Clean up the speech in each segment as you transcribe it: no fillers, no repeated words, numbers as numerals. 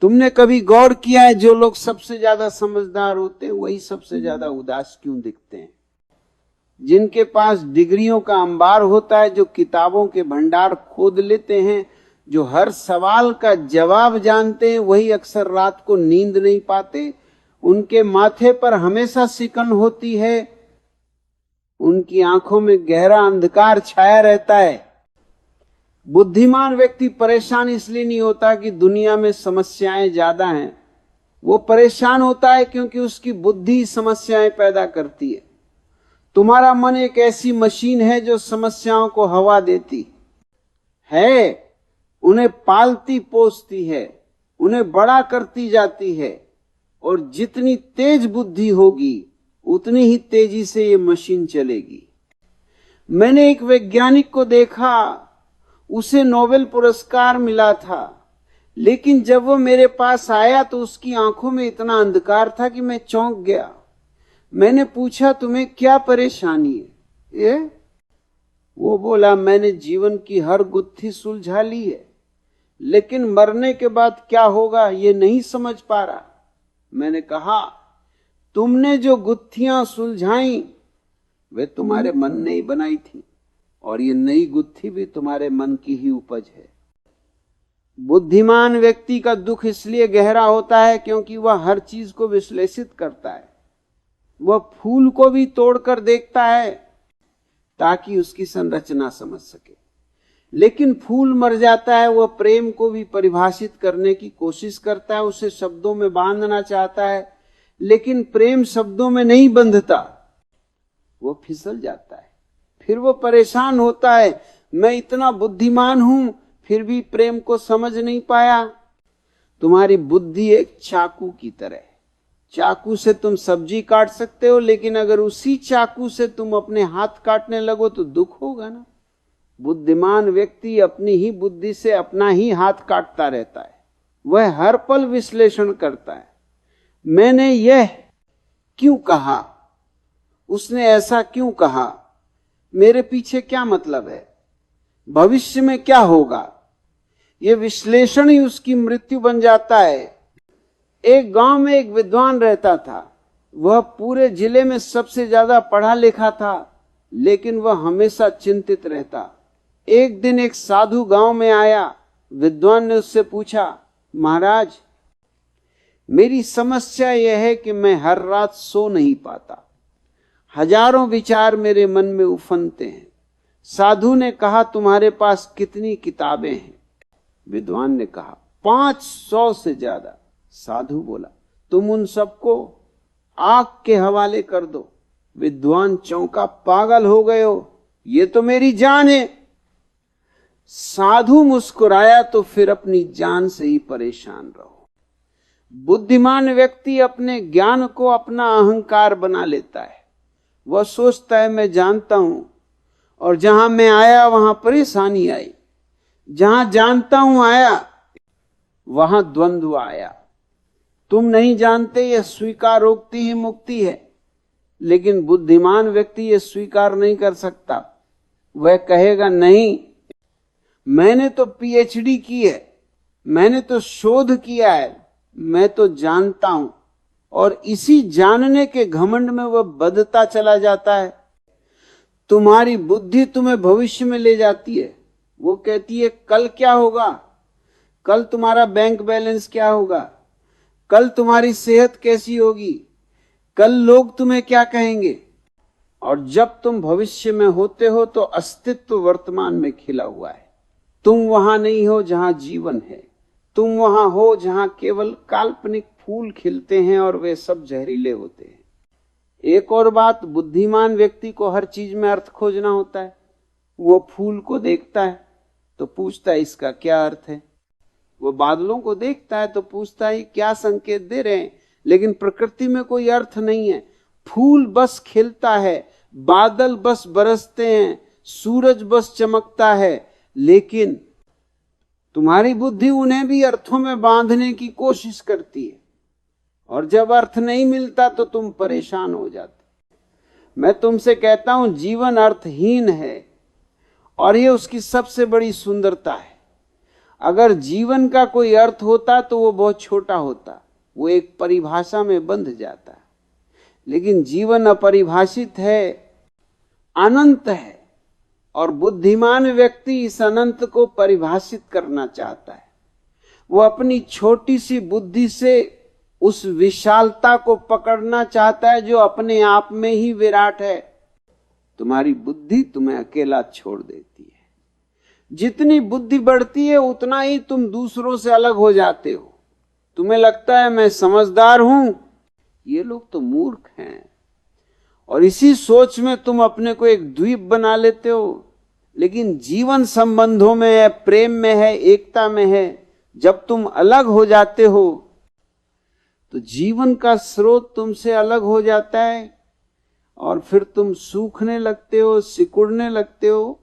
तुमने कभी गौर किया है जो लोग सबसे ज्यादा समझदार होते हैं वही सबसे ज्यादा उदास क्यों दिखते हैं? जिनके पास डिग्रियों का अंबार होता है, जो किताबों के भंडार खोद लेते हैं, जो हर सवाल का जवाब जानते हैं, वही अक्सर रात को नींद नहीं पाते। उनके माथे पर हमेशा सिकन होती है, उनकी आंखों में गहरा अंधकार छाया रहता है। बुद्धिमान व्यक्ति परेशान इसलिए नहीं होता कि दुनिया में समस्याएं ज्यादा हैं, वो परेशान होता है क्योंकि उसकी बुद्धि समस्याएं पैदा करती है। तुम्हारा मन एक ऐसी मशीन है जो समस्याओं को हवा देती है, उन्हें पालती पोसती है, उन्हें बड़ा करती जाती है, और जितनी तेज बुद्धि होगी उतनी ही तेजी से ये मशीन चलेगी। मैंने एक वैज्ञानिक को देखा, उसे नोबेल पुरस्कार मिला था, लेकिन जब वो मेरे पास आया तो उसकी आंखों में इतना अंधकार था कि मैं चौंक गया। मैंने पूछा, तुम्हें क्या परेशानी है? ये वो बोला, मैंने जीवन की हर गुत्थी सुलझा ली है, लेकिन मरने के बाद क्या होगा ये नहीं समझ पा रहा। मैंने कहा, तुमने जो गुत्थियां सुलझाई वे तुम्हारे मन ने ही बनाई थी, और ये नई गुत्थी भी तुम्हारे मन की ही उपज है। बुद्धिमान व्यक्ति का दुख इसलिए गहरा होता है क्योंकि वह हर चीज को विश्लेषित करता है। वह फूल को भी तोड़कर देखता है ताकि उसकी संरचना समझ सके, लेकिन फूल मर जाता है। वह प्रेम को भी परिभाषित करने की कोशिश करता है, उसे शब्दों में बांधना चाहता है, लेकिन प्रेम शब्दों में नहीं बंधता, वो फिसल जाता है। फिर वो परेशान होता है, मैं इतना बुद्धिमान हूं फिर भी प्रेम को समझ नहीं पाया। तुम्हारी बुद्धि एक चाकू की तरह है। चाकू से तुम सब्जी काट सकते हो, लेकिन अगर उसी चाकू से तुम अपने हाथ काटने लगो तो दुख होगा ना। बुद्धिमान व्यक्ति अपनी ही बुद्धि से अपना ही हाथ काटता रहता है, वह हर पल विश्लेषण करता है। मैंने यह क्यों कहा, उसने ऐसा क्यों कहा, मेरे पीछे क्या मतलब है, भविष्य में क्या होगा। यह विश्लेषण ही उसकी मृत्यु बन जाता है। एक गांव में एक विद्वान रहता था। वह पूरे जिले में सबसे ज्यादा पढ़ा लिखा था, लेकिन वह हमेशा चिंतित रहता। एक दिन एक साधु गांव में आया। विद्वान ने उससे पूछा, महाराज, मेरी समस्या यह है कि मैं हर रात सो नहीं पाता, हजारों विचार मेरे मन में उफनते हैं। साधु ने कहा, तुम्हारे पास कितनी किताबें हैं? विद्वान ने कहा, 500 से ज्यादा। साधु बोला, तुम उन सबको आग के हवाले कर दो। विद्वान चौंका, पागल हो गए हो, ये तो मेरी जान है। साधु मुस्कुराया, तो फिर अपनी जान से ही परेशान रहो। बुद्धिमान व्यक्ति अपने ज्ञान को अपना अहंकार बना लेता है। वह सोचता है मैं जानता हूं, और जहां मैं आया वहां परेशानी आई, जहां जानता हूं आया वहां द्वंद्व आया। तुम नहीं जानते, यह स्वीकारोक्ति ही मुक्ति है, लेकिन बुद्धिमान व्यक्ति यह स्वीकार नहीं कर सकता। वह कहेगा, नहीं, मैंने तो पीएचडी की है, मैंने तो शोध किया है, मैं तो जानता हूं। और इसी जानने के घमंड में वह बदता चला जाता है। तुम्हारी बुद्धि तुम्हें भविष्य में ले जाती है। वो कहती है, कल क्या होगा, कल तुम्हारा बैंक बैलेंस क्या होगा, कल तुम्हारी सेहत कैसी होगी, कल लोग तुम्हें क्या कहेंगे। और जब तुम भविष्य में होते हो तो अस्तित्व वर्तमान में खिला हुआ है। तुम वहां नहीं हो जहां जीवन है, तुम वहां हो जहां केवल काल्पनिक फूल खिलते हैं और वे सब जहरीले होते हैं। एक और बात, बुद्धिमान व्यक्ति को हर चीज में अर्थ खोजना होता है। वो फूल को देखता है तो पूछता है इसका क्या अर्थ है, वो बादलों को देखता है तो पूछता है क्या संकेत दे रहे हैं, लेकिन प्रकृति में कोई अर्थ नहीं है। फूल बस खिलता है, बादल बस बरसते हैं, सूरज बस चमकता है, लेकिन तुम्हारी बुद्धि उन्हें भी अर्थों में बांधने की कोशिश करती है, और जब अर्थ नहीं मिलता तो तुम परेशान हो जाते। मैं तुमसे कहता हूं, जीवन अर्थहीन है, और यह उसकी सबसे बड़ी सुंदरता है। अगर जीवन का कोई अर्थ होता तो वो बहुत छोटा होता, वो एक परिभाषा में बंध जाता। लेकिन जीवन अपरिभाषित है, अनंत है, और बुद्धिमान व्यक्ति इस अनंत को परिभाषित करना चाहता है। वो अपनी छोटी सी बुद्धि से उस विशालता को पकड़ना चाहता है जो अपने आप में ही विराट है। तुम्हारी बुद्धि तुम्हें अकेला छोड़ देती है। जितनी बुद्धि बढ़ती है उतना ही तुम दूसरों से अलग हो जाते हो। तुम्हें लगता है मैं समझदार हूं, ये लोग तो मूर्ख हैं, और इसी सोच में तुम अपने को एक द्वीप बना लेते हो। लेकिन जीवन संबंधों में है, प्रेम में है, एकता में है। जब तुम अलग हो जाते हो तो जीवन का स्रोत तुमसे अलग हो जाता है, और फिर तुम सूखने लगते हो, सिकुड़ने लगते हो।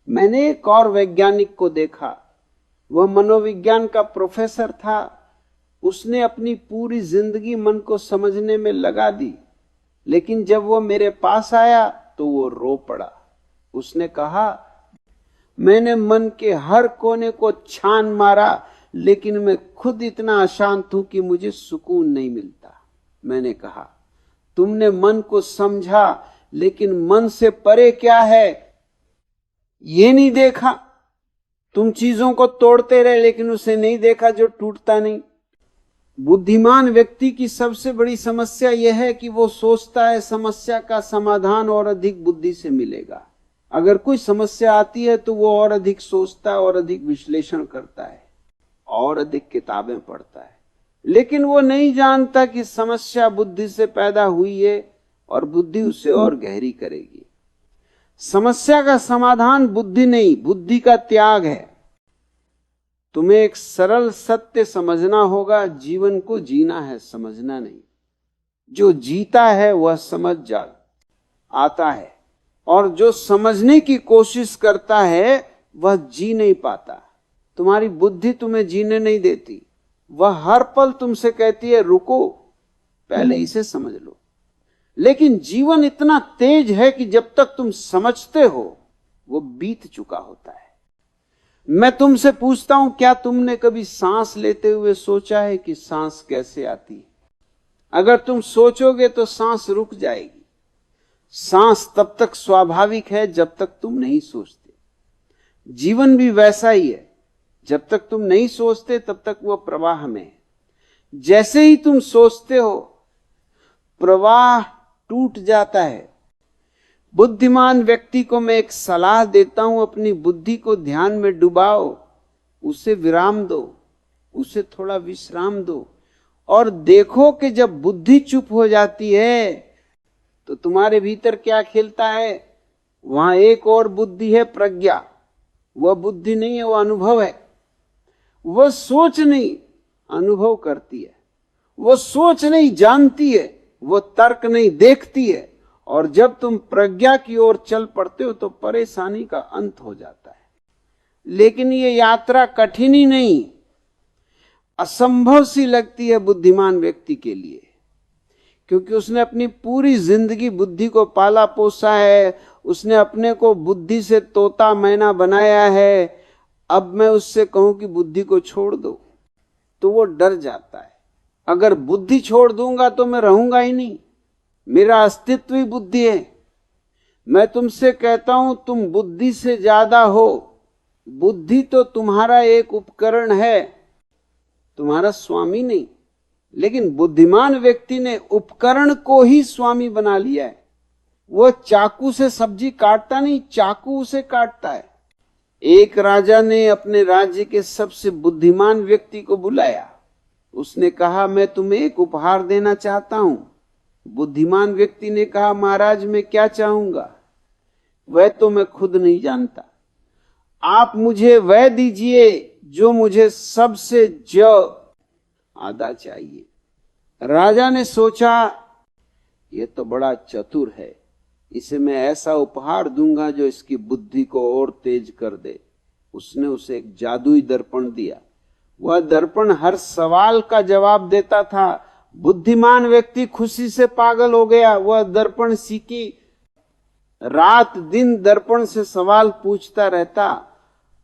मैंने एक और वैज्ञानिक को देखा, वह मनोविज्ञान का प्रोफेसर था। उसने अपनी पूरी जिंदगी मन को समझने में लगा दी, लेकिन जब वो मेरे पास आया तो वो रो पड़ा। उसने कहा, मैंने मन के हर कोने को छान मारा, लेकिन मैं खुद इतना अशांत हूं कि मुझे सुकून नहीं मिलता। मैंने कहा, तुमने मन को समझा, लेकिन मन से परे क्या है ये नहीं देखा। तुम चीजों को तोड़ते रहे, लेकिन उसे नहीं देखा जो टूटता नहीं। बुद्धिमान व्यक्ति की सबसे बड़ी समस्या यह है कि वो सोचता है समस्या का समाधान और अधिक बुद्धि से मिलेगा। अगर कोई समस्या आती है तो वो और अधिक सोचता है, और अधिक विश्लेषण करता है, और अधिक किताबें पढ़ता है। लेकिन वो नहीं जानता कि समस्या बुद्धि से पैदा हुई है और बुद्धि उसे और गहरी करेगी। समस्या का समाधान बुद्धि नहीं, बुद्धि का त्याग है। तुम्हें एक सरल सत्य समझना होगा, जीवन को जीना है, समझना नहीं। जो जीता है वह समझ जा आता है, और जो समझने की कोशिश करता है वह जी नहीं पाता। तुम्हारी बुद्धि तुम्हें जीने नहीं देती, वह हर पल तुमसे कहती है रुको, पहले इसे समझ लो। लेकिन जीवन इतना तेज है कि जब तक तुम समझते हो वो बीत चुका होता है। मैं तुमसे पूछता हूं, क्या तुमने कभी सांस लेते हुए सोचा है कि सांस कैसे आती है? अगर तुम सोचोगे तो सांस रुक जाएगी। सांस तब तक स्वाभाविक है जब तक तुम नहीं सोचते। जीवन भी वैसा ही है, जब तक तुम नहीं सोचते तब तक वह प्रवाह में है। जैसे ही तुम सोचते हो प्रवाह टूट जाता है। बुद्धिमान व्यक्ति को मैं एक सलाह देता हूं, अपनी बुद्धि को ध्यान में डुबाओ, उसे विराम दो, उसे थोड़ा विश्राम दो, और देखो कि जब बुद्धि चुप हो जाती है तो तुम्हारे भीतर क्या खेलता है। वहां एक और बुद्धि है, प्रज्ञा। वह बुद्धि नहीं है, वह अनुभव है। वह सोच नहीं, अनुभव करती है। वह सोच नहीं, जानती है। वह तर्क नहीं, देखती है। और जब तुम प्रज्ञा की ओर चल पड़ते हो तो परेशानी का अंत हो जाता है। लेकिन ये यात्रा कठिन ही नहीं, असंभव सी लगती है बुद्धिमान व्यक्ति के लिए, क्योंकि उसने अपनी पूरी जिंदगी बुद्धि को पाला पोसा है। उसने अपने को बुद्धि से तोता मैना बनाया है। अब मैं उससे कहूं कि बुद्धि को छोड़ दो तो वो डर जाता है। अगर बुद्धि छोड़ दूंगा तो मैं रहूंगा ही नहीं, मेरा अस्तित्व ही बुद्धि है। मैं तुमसे कहता हूं तुम बुद्धि से ज्यादा हो। बुद्धि तो तुम्हारा एक उपकरण है, तुम्हारा स्वामी नहीं। लेकिन बुद्धिमान व्यक्ति ने उपकरण को ही स्वामी बना लिया है। वो चाकू से सब्जी काटता नहीं, चाकू उसे काटता है। एक राजा ने अपने राज्य के सबसे बुद्धिमान व्यक्ति को बुलाया। उसने कहा, मैं तुम्हें एक उपहार देना चाहता हूं। बुद्धिमान व्यक्ति ने कहा, महाराज मैं क्या चाहूंगा वह तो मैं खुद नहीं जानता। आप मुझे वह दीजिए जो मुझे सबसे आधा चाहिए। राजा ने सोचा, यह तो बड़ा चतुर है, इसे मैं ऐसा उपहार दूंगा जो इसकी बुद्धि को और तेज कर दे। उसने उसे एक जादुई दर्पण दिया। वह दर्पण हर सवाल का जवाब देता था। बुद्धिमान व्यक्ति खुशी से पागल हो गया। वह दर्पण सीखी, रात दिन दर्पण से सवाल पूछता रहता।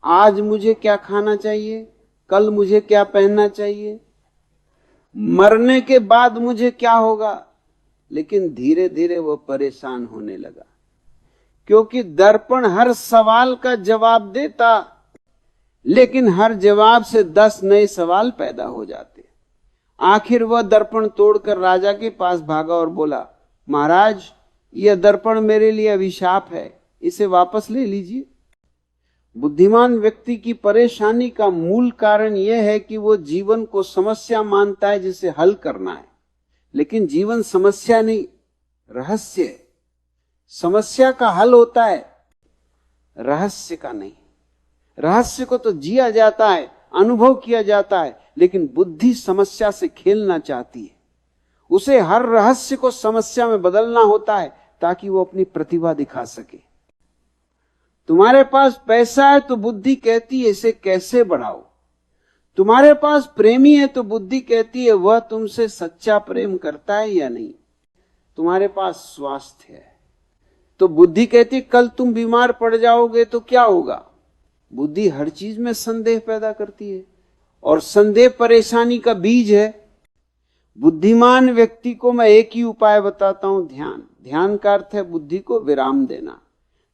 आज मुझे क्या खाना चाहिए, कल मुझे क्या पहनना चाहिए, मरने के बाद मुझे क्या होगा। लेकिन धीरे धीरे वो परेशान होने लगा, क्योंकि दर्पण हर सवाल का जवाब देता, लेकिन हर जवाब से 10 नए सवाल पैदा हो जाते। आखिर वह दर्पण तोड़कर राजा के पास भागा और बोला, महाराज, यह दर्पण मेरे लिए अभिशाप है, इसे वापस ले लीजिए। बुद्धिमान व्यक्ति की परेशानी का मूल कारण यह है कि वो जीवन को समस्या मानता है जिसे हल करना है, लेकिन जीवन समस्या नहीं, रहस्य है। समस्या का हल होता है, रहस्य का नहीं। रहस्य को तो जिया जाता है, अनुभव किया जाता है, लेकिन बुद्धि समस्या से खेलना चाहती है। उसे हर रहस्य को समस्या में बदलना होता है ताकि वो अपनी प्रतिभा दिखा सके। तुम्हारे पास पैसा है तो बुद्धि कहती है इसे कैसे बढ़ाओ। तुम्हारे पास प्रेमी है तो बुद्धि कहती है वह तुमसे सच्चा प्रेम करता है या नहीं। तुम्हारे पास स्वास्थ्य है तो बुद्धि कहती है कल तुम बीमार पड़ जाओगे तो क्या होगा। बुद्धि हर चीज में संदेह पैदा करती है, और संदेह परेशानी का बीज है। बुद्धिमान व्यक्ति को मैं एक ही उपाय बताता हूं, ध्यान। ध्यान का अर्थ है बुद्धि को विराम देना।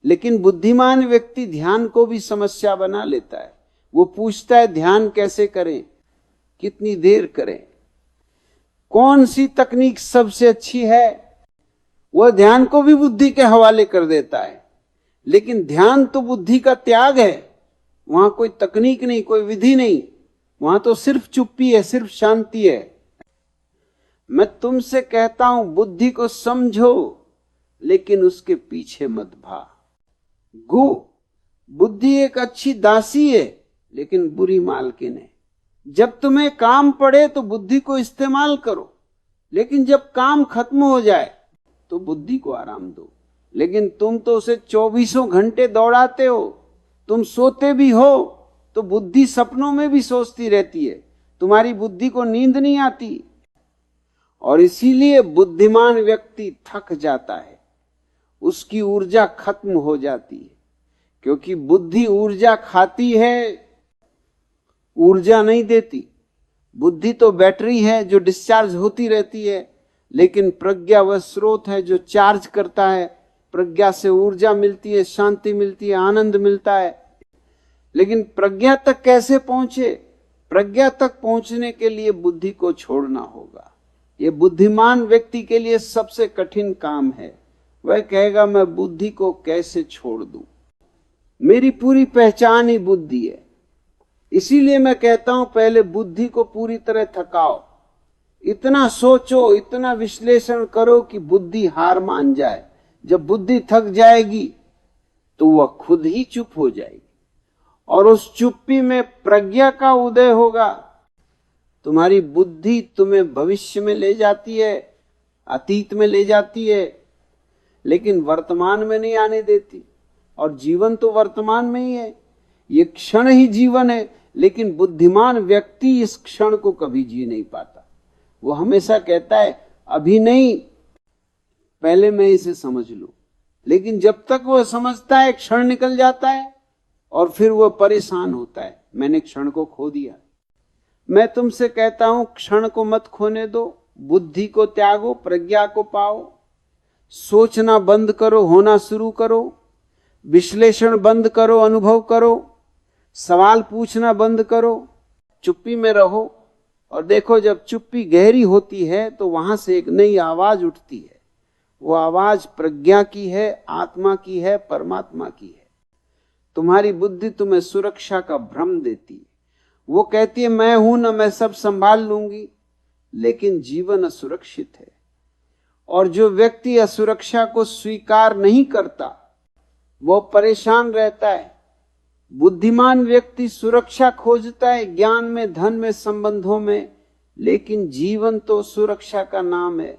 लेकिन बुद्धिमान व्यक्ति ध्यान को भी समस्या बना लेता है। वो पूछता है ध्यान कैसे करें, कितनी देर करें, कौन सी तकनीक सबसे अच्छी है। वह ध्यान को भी बुद्धि के हवाले कर देता है। लेकिन ध्यान तो बुद्धि का त्याग है, वहां कोई तकनीक नहीं, कोई विधि नहीं, वहां तो सिर्फ चुप्पी है, सिर्फ शांति है। मैं तुमसे कहता हूं बुद्धि को समझो, लेकिन उसके पीछे मत भाग। बुद्धि एक अच्छी दासी है, लेकिन बुरी मालकिन है। जब तुम्हें काम पड़े तो बुद्धि को इस्तेमाल करो, लेकिन जब काम खत्म हो जाए तो बुद्धि को आराम दो। लेकिन तुम तो उसे 24 घंटे दौड़ाते हो। तुम सोते भी हो तो बुद्धि सपनों में भी सोचती रहती है। तुम्हारी बुद्धि को नींद नहीं आती, और इसीलिए बुद्धिमान व्यक्ति थक जाता है, उसकी ऊर्जा खत्म हो जाती है। क्योंकि बुद्धि ऊर्जा खाती है, ऊर्जा नहीं देती। बुद्धि तो बैटरी है जो डिस्चार्ज होती रहती है, लेकिन प्रज्ञा वह स्रोत है जो चार्ज करता है। प्रज्ञा से ऊर्जा मिलती है, शांति मिलती है, आनंद मिलता है। लेकिन प्रज्ञा तक कैसे पहुंचे? प्रज्ञा तक पहुंचने के लिए बुद्धि को छोड़ना होगा। यह बुद्धिमान व्यक्ति के लिए सबसे कठिन काम है। वह कहेगा मैं बुद्धि को कैसे छोड़ दूं, मेरी पूरी पहचान ही बुद्धि है। इसीलिए मैं कहता हूं पहले बुद्धि को पूरी तरह थकाओ, इतना सोचो, इतना विश्लेषण करो कि बुद्धि हार मान जाए। जब बुद्धि थक जाएगी तो वह खुद ही चुप हो जाएगी, और उस चुप्पी में प्रज्ञा का उदय होगा। तुम्हारी बुद्धि तुम्हें भविष्य में ले जाती है, अतीत में ले जाती है, लेकिन वर्तमान में नहीं आने देती। और जीवन तो वर्तमान में ही है, ये क्षण ही जीवन है। लेकिन बुद्धिमान व्यक्ति इस क्षण को कभी जी नहीं पाता। वो हमेशा कहता है अभी नहीं, पहले मैं इसे समझ लूं। लेकिन जब तक वो समझता है क्षण निकल जाता है, और फिर वो परेशान होता है, मैंने क्षण को खो दिया। मैं तुमसे कहता हूं क्षण को मत खोने दो, बुद्धि को त्यागो, प्रज्ञा को पाओ। सोचना बंद करो, होना शुरू करो। विश्लेषण बंद करो, अनुभव करो। सवाल पूछना बंद करो, चुप्पी में रहो। और देखो जब चुप्पी गहरी होती है तो वहां से एक नई आवाज उठती है। वो आवाज प्रज्ञा की है, आत्मा की है, परमात्मा की है। तुम्हारी बुद्धि तुम्हें सुरक्षा का भ्रम देती है। वो कहती है मैं हूं ना, मैं सब संभाल लूंगी। लेकिन जीवन असुरक्षित है, और जो व्यक्ति असुरक्षा को स्वीकार नहीं करता वो परेशान रहता है। बुद्धिमान व्यक्ति सुरक्षा खोजता है, ज्ञान में, धन में, संबंधों में। लेकिन जीवन तो सुरक्षा का नाम है।